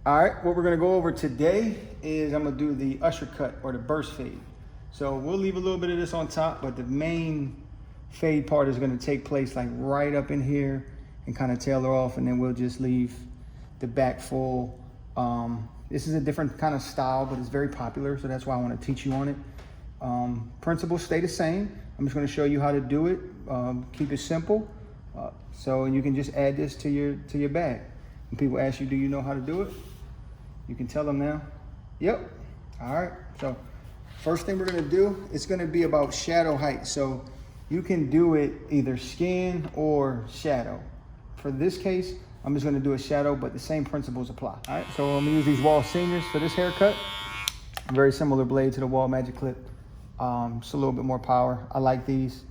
All right, what we're gonna go over today is I'm gonna do the usher cut or the burst fade. So we'll leave a little bit of this on top, but the main fade part is gonna take place like right up in here and kind of tailor off, and then we'll just leave the back full. This is a different kind of style, but it's very popular, so that's why I wanna teach you on it. Principles stay the same. I'm just gonna show you how to do it. Keep it simple. So you can just add this to your bag. When people ask you, do you know how to do it? You can tell them now. Yep. All right. So first thing we're going to do, it's going to be about shadow height. So you can do it either skin or shadow. For this case, I'm just going to do a shadow, but the same principles apply. All right. So I'm going to use these Wall Seniors for this haircut. Very similar blade to the Wall Magic Clip. Just a little bit more power. I like these.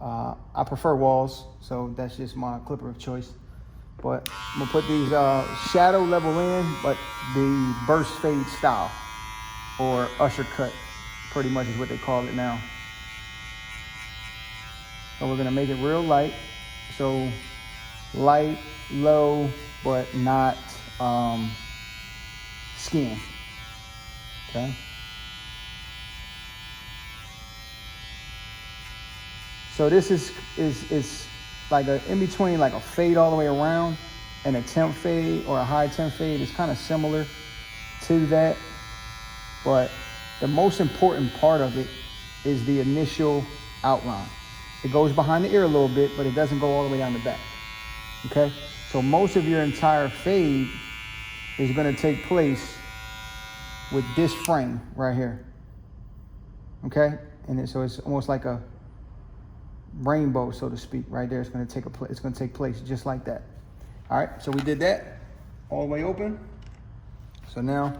I prefer Walls, so that's just my clipper of choice. But I'm gonna put these shadow level in, but the burst fade style or usher cut, pretty much is what they call it now. So we're gonna make it real light. So light, low, but not skin, okay? So this is like a in between, like a fade all the way around and a temp fade or a high temp fade. It's kind of similar to that, but the most important part of it is the initial outline. It goes behind the ear a little bit, but it doesn't go all the way down the back, okay? So most of your entire fade is gonna take place with this frame right here, okay? And so it's almost like a rainbow, so to speak, right there. It's going to take place just like that. All right, so we did that all the way open. So now,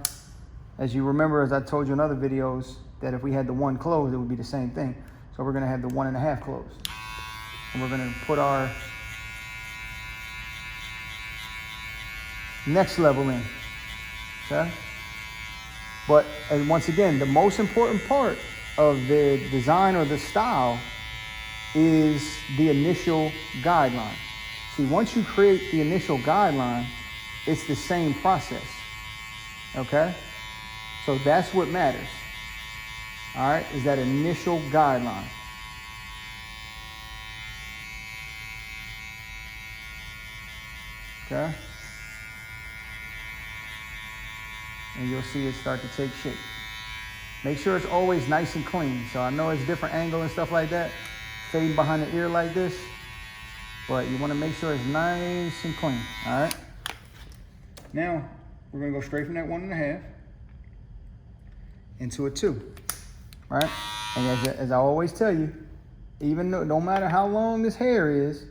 as you remember, as I told you in other videos, that if we had the one closed, it would be the same thing. So we're going to have the 1.5 closed, and we're going to put our next level in. Okay. But and once again, the most important part of the design or the style is the initial guideline. See, once you create the initial guideline, it's the same process, okay? So that's what matters, all right, is that initial guideline. Okay? And you'll see it start to take shape. Make sure it's always nice and clean. So I know it's different angle and stuff like that, fade behind the ear like this, but you want to make sure it's nice and clean. All right. Now we're going to go straight from that 1.5 into a 2. Right. And as I always tell you, even though no matter how long this hair is,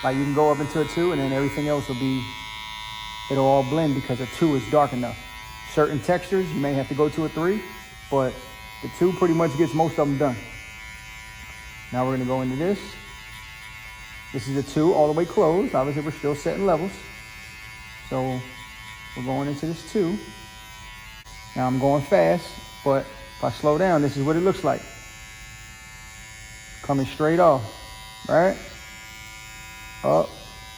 like you can go up into a 2 and then everything else it'll all blend because a 2 is dark enough. Certain textures you may have to go to a 3, but the 2 pretty much gets most of them done. Now we're going to go into this. This is a 2 all the way closed. Obviously, we're still setting levels. So we're going into this 2. Now I'm going fast, but if I slow down, this is what it looks like. Coming straight off, right? Up,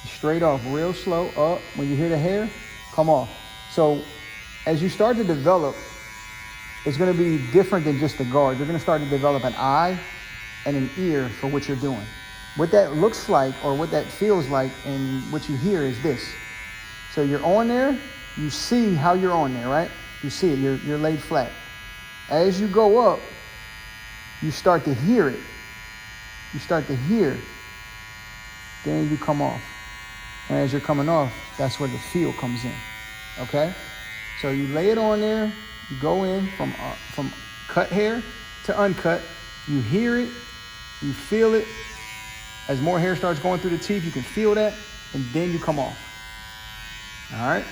straight off, real slow, up. When you hear the hair, come off. So as you start to develop, it's going to be different than just the guard. You're going to start to develop an eye and an ear for what you're doing. What that looks like or what that feels like and what you hear is this. So you're on there, you see how you're on there, right? You see it, you're laid flat. As you go up, you start to hear it. You start to hear, then you come off. And as you're coming off, that's where the feel comes in, okay? So you lay it on there, you go in from cut hair to uncut, you hear it, you feel it. As more hair starts going through the teeth, you can feel that, and then you come off. All right?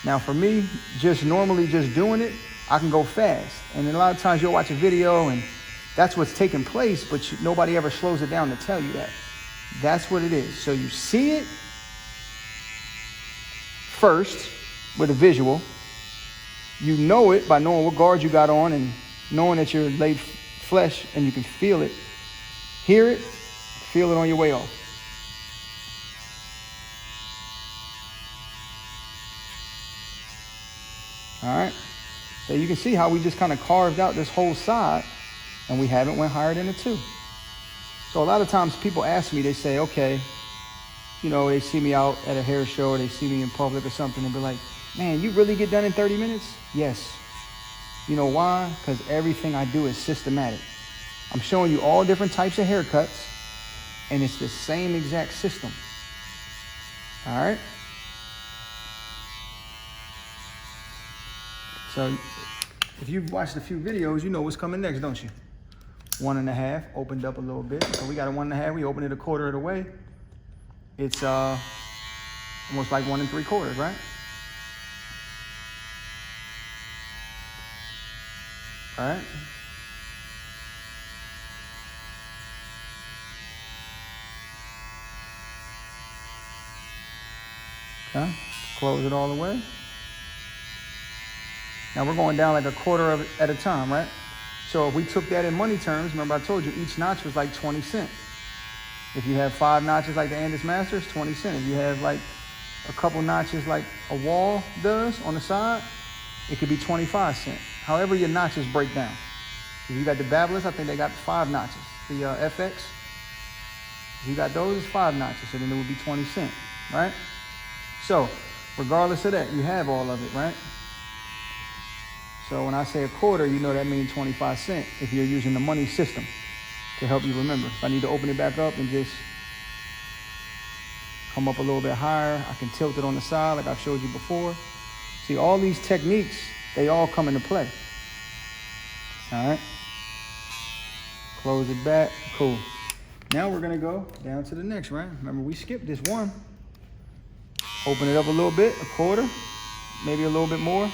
Now for me, just normally just doing it, I can go fast. And then a lot of times you'll watch a video and that's what's taking place, but nobody ever slows it down to tell you that. That's what it is. So you see it first with a visual. You know it by knowing what guard you got on and knowing that you're laid flesh and you can feel it. Hear it, feel it on your way off. All right. So you can see how we just kind of carved out this whole side and we haven't went higher than a 2. So a lot of times people ask me, they say, okay, you know, they see me out at a hair show or they see me in public or something and be like, man, you really get done in 30 minutes? Yes. You know why? Because everything I do is systematic. I'm showing you all different types of haircuts and it's the same exact system. All right. So if you've watched a few videos, you know what's coming next, don't you? 1.5, opened up a little bit. So we got a 1.5, we opened it a quarter of the way. It's almost like 1 3/4, right? All right. Okay, close it all the way. Now we're going down like a quarter of it at a time, right? So if we took that in money terms, remember I told you each notch was like 20 cents. If you have 5 notches like the Andis Masters, 20 cents. If you have like a couple notches like a wall does on the side, it could be 25 cents. However your notches break down. If you got the Babblers, I think they got 5 notches. The FX, if you got those, it's 5 notches, so then it would be 20 cents, right? So regardless of that, you have all of it, right? So when I say a quarter, you know that means 25 cents if you're using the money system to help you remember. If I need to open it back up and just come up a little bit higher, I can tilt it on the side like I've showed you before. See, all these techniques, they all come into play. All right. Close it back, cool. Now we're gonna go down to the next, right? Remember, we skipped this one. Open it up a little bit, a quarter, maybe a little bit more.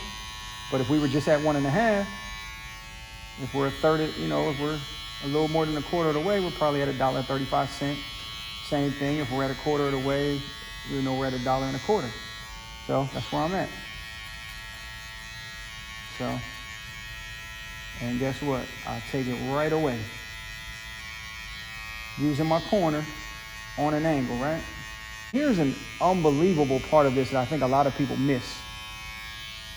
But if we were just at 1.5, if we're a third, you know, if we're a little more than a quarter of the way, we're probably at $1.35. Same thing, if we're at a quarter of the way, you know, we're at $1.25. So that's where I'm at. So, and guess what? I take it right away. Using my corner on an angle, right? Here's an unbelievable part of this that I think a lot of people miss.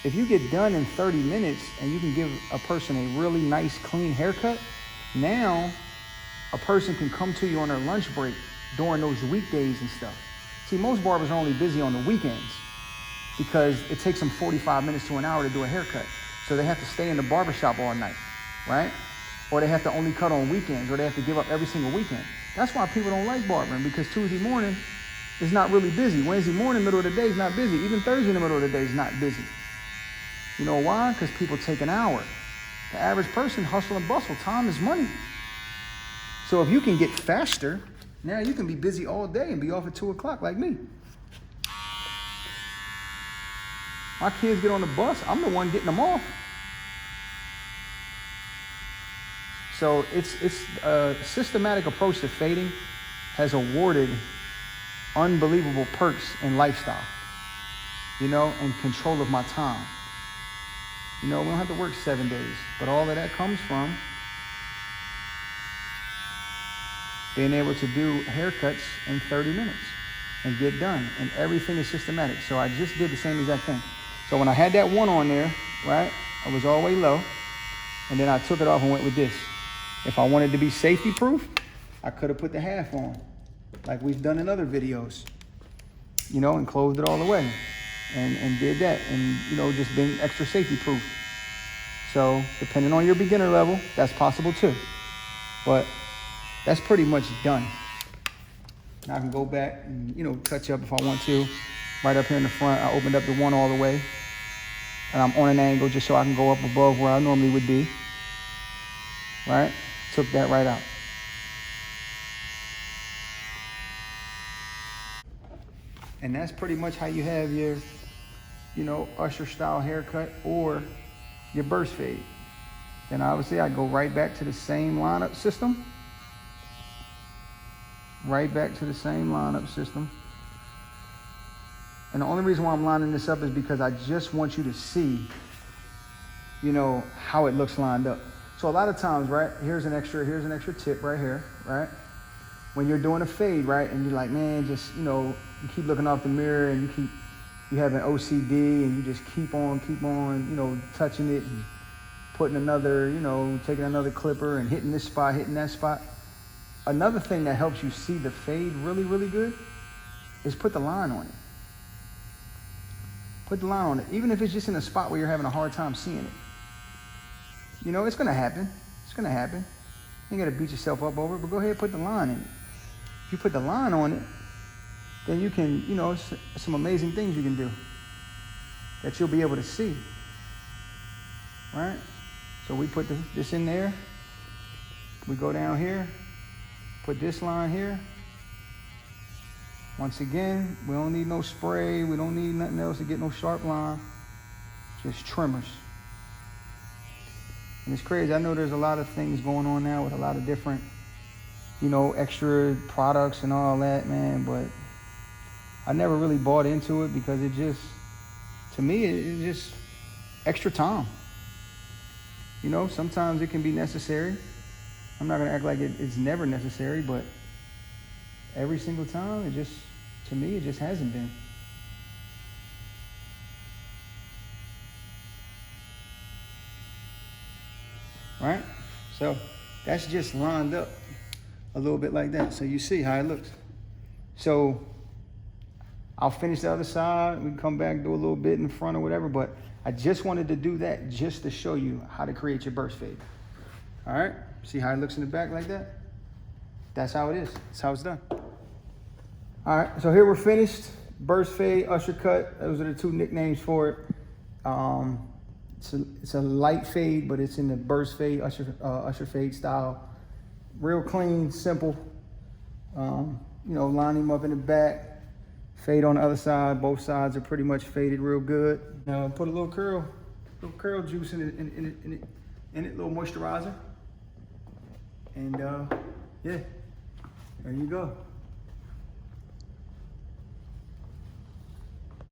If you get done in 30 minutes and you can give a person a really nice, clean haircut, now a person can come to you on their lunch break during those weekdays and stuff. See, most barbers are only busy on the weekends because it takes them 45 minutes to an hour to do a haircut. So they have to stay in the barbershop all night, right? Or they have to only cut on weekends, or they have to give up every single weekend. That's why people don't like barbering, because Tuesday morning is not really busy. Wednesday morning, middle of the day is not busy. Even Thursday in the middle of the day is not busy. You know why? Because people take an hour. The average person hustle and bustle. Time is money. So if you can get faster, now you can be busy all day and be off at 2 o'clock like me. My kids get on the bus, I'm the one getting them off. So it's a systematic approach to fading has awarded unbelievable perks in lifestyle, you know, and control of my time. You know, we don't have to work 7 days, but all of that comes from being able to do haircuts in 30 minutes and get done, and everything is systematic. So I just did the same exact thing. So when I had that one on there, right, I was all the way low, and then I took it off and went with this. If I wanted to be safety proof, I could have put the half on, like we've done in other videos, you know, and closed it all the way. And did that, and you know, just been extra safety proof. So depending on your beginner level, that's possible too. But that's pretty much done. Now I can go back and, you know, touch up if I want to. Right up here in the front, I opened up the one all the way, and I'm on an angle just so I can go up above where I normally would be. Right? Took that right out. And that's pretty much how you have your, you know, Usher style haircut or your burst fade. Then obviously I go right back to the same lineup system. Right back to the same lineup system. And the only reason why I'm lining this up is because I just want you to see, you know, how it looks lined up. So a lot of times, right, here's an extra tip right here, right? When you're doing a fade, right, and you're like, man, just, you know, you keep looking off the mirror and you keep you have an OCD and you just keep on, you know, touching it and putting another, you know, taking another clipper and hitting this spot, hitting that spot. Another thing that helps you see the fade really, really good is put the line on it. Put the line on it, even if it's just in a spot where you're having a hard time seeing it. You know, it's gonna happen. It's gonna happen. You ain't gotta beat yourself up over it, but go ahead and put the line in it. If you put the line on it, then you can, you know, some amazing things you can do that you'll be able to see, right? So we put this in there. We go down here, put this line here. Once again, we don't need no spray. We don't need nothing else to get no sharp line. Just trimmers. And it's crazy. I know there's a lot of things going on now with a lot of different, you know, extra products and all that, man. But I never really bought into it because it just, to me, it's just extra time. You know, sometimes it can be necessary. I'm not gonna act like it's never necessary, but every single time, it just, to me, it just hasn't been. Right? So that's just lined up a little bit like that. So you see how it looks. So I'll finish the other side. We can come back, do a little bit in front or whatever, but I just wanted to do that just to show you how to create your burst fade. All right? See how it looks in the back like that? That's how it is. That's how it's done. All right, so here we're finished. Burst fade, usher cut. Those are the two nicknames for it. It's a light fade, but it's in the burst fade, usher fade style. Real clean, simple. You know, line him up in the back. Fade on the other side. Both sides are pretty much faded real good. Now put a little curl juice in it, little moisturizer. And yeah, there you go.